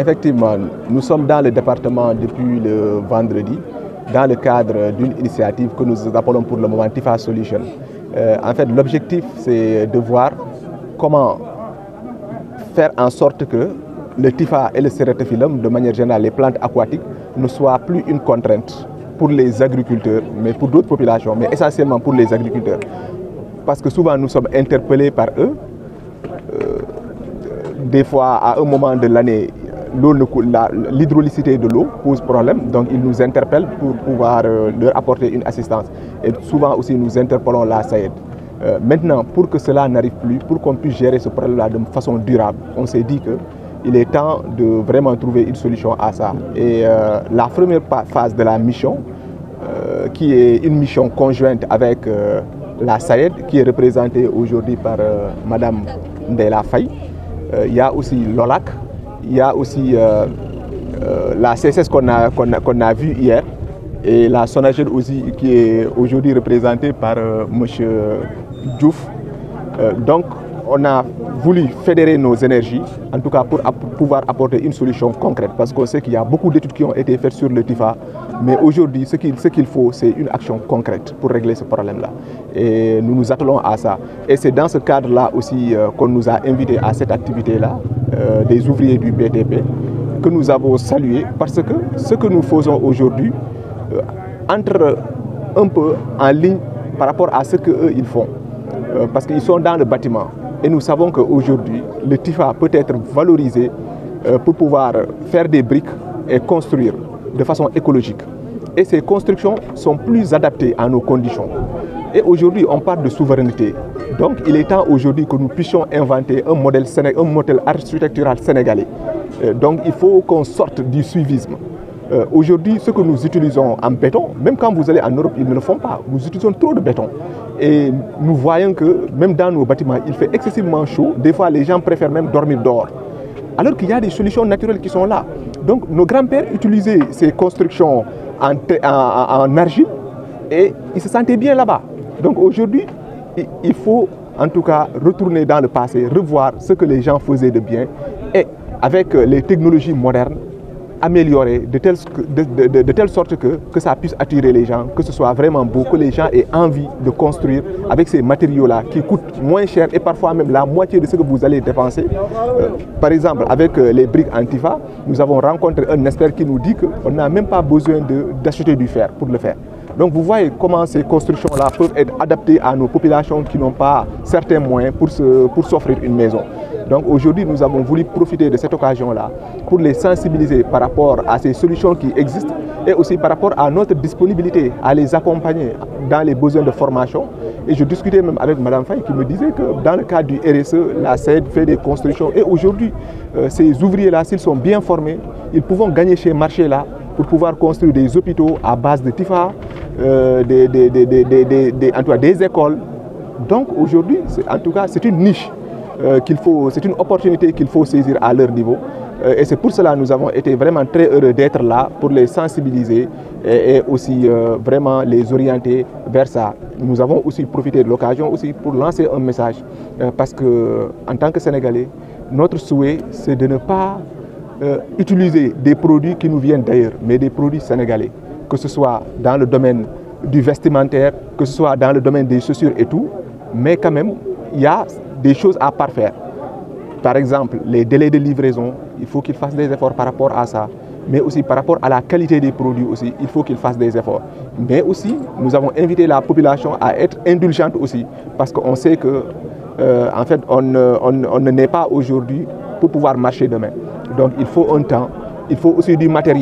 Effectivement, nous sommes dans le département depuis le vendredi, dans le cadre d'une initiative que nous appelons pour le moment Tifa Solution. En fait, l'objectif, c'est de voir comment faire en sorte que le Tifa et le Ceratophyllum, de manière générale les plantes aquatiques, ne soient plus une contrainte pour les agriculteurs, mais pour d'autres populations, mais essentiellement pour les agriculteurs. Parce que souvent nous sommes interpellés par eux. Des fois, à un moment de l'année, l'hydrolicité de l'eau pose problème, donc ils nous interpellent pour pouvoir leur apporter une assistance. Et souvent aussi nous interpellons la SAED. Maintenant, pour que cela n'arrive plus, pour qu'on puisse gérer ce problème-là de façon durable, on s'est dit qu'il est temps de vraiment trouver une solution à ça. Et la première phase de la mission, qui est une mission conjointe avec la SAED, qui est représentée aujourd'hui par Madame Ndela Faye. Il y a aussi l'OLAC, il y a aussi la CSS qu'on a vue hier, et la SONAGED aussi, qui est aujourd'hui représentée par M. Diouf. Donc, on a voulu fédérer nos énergies, en tout cas pour pouvoir apporter une solution concrète, parce qu'on sait qu'il y a beaucoup d'études qui ont été faites sur le Tifa, mais aujourd'hui, ce qu'il faut, c'est une action concrète pour régler ce problème-là. Et nous nous attelons à ça. Et c'est dans ce cadre-là aussi qu'on nous a invités à cette activité-là, des ouvriers du BTP, que nous avons salué, parce que ce que nous faisons aujourd'hui entre un peu en ligne par rapport à ce qu'eux, ils font. Parce qu'ils sont dans le bâtiment. Et nous savons qu'aujourd'hui, le Tifa peut être valorisé pour pouvoir faire des briques et construire de façon écologique. Et ces constructions sont plus adaptées à nos conditions. Et aujourd'hui, on parle de souveraineté. Donc, il est temps aujourd'hui que nous puissions inventer un modèle architectural sénégalais. Donc, il faut qu'on sorte du suivisme. Aujourd'hui, ce que nous utilisons en béton, même quand vous allez en Europe, ils ne le font pas. Nous utilisons trop de béton. Et nous voyons que même dans nos bâtiments, il fait excessivement chaud. Des fois, les gens préfèrent même dormir dehors. Alors qu'il y a des solutions naturelles qui sont là. Donc, nos grands-pères utilisaient ces constructions en argile et ils se sentaient bien là-bas. Donc aujourd'hui, il faut en tout cas retourner dans le passé, revoir ce que les gens faisaient de bien et avec les technologies modernes, améliorer de telle sorte que ça puisse attirer les gens, que ce soit vraiment beau, que les gens aient envie de construire avec ces matériaux-là qui coûtent moins cher et parfois même la moitié de ce que vous allez dépenser. Par exemple, avec les briques Antifa, nous avons rencontré un expert qui nous dit qu'on n'a même pas besoin d'acheter du fer pour le faire. Donc vous voyez comment ces constructions-là peuvent être adaptées à nos populations qui n'ont pas certains moyens pour s'offrir une maison. Donc aujourd'hui, nous avons voulu profiter de cette occasion-là pour les sensibiliser par rapport à ces solutions qui existent et aussi par rapport à notre disponibilité à les accompagner dans les besoins de formation. Et je discutais même avec Mme Faye qui me disait que dans le cadre du RSE, la SAED fait des constructions et aujourd'hui, ces ouvriers-là, s'ils sont bien formés, ils pourront gagner chez Marché-là pour pouvoir construire des hôpitaux à base de Tifa, des écoles. Donc aujourd'hui, en tout cas, c'est une niche c'est une opportunité qu'il faut saisir à leur niveau. Et c'est pour cela que nous avons été vraiment très heureux d'être là pour les sensibiliser et aussi vraiment les orienter vers ça. Nous avons aussi profité de l'occasion aussi pour lancer un message parce que en tant que Sénégalais, notre souhait c'est de ne pas utiliser des produits qui nous viennent d'ailleurs, mais des produits sénégalais, que ce soit dans le domaine du vestimentaire, que ce soit dans le domaine des chaussures et tout, mais quand même, il y a des choses à parfaire. Par exemple, les délais de livraison, il faut qu'ils fassent des efforts par rapport à ça, mais aussi par rapport à la qualité des produits aussi, il faut qu'ils fassent des efforts. Mais aussi, nous avons invité la population à être indulgente aussi, parce qu'on sait que, en fait, on ne naît pas aujourd'hui pour pouvoir marcher demain. Donc, il faut un temps, il faut aussi du matériel.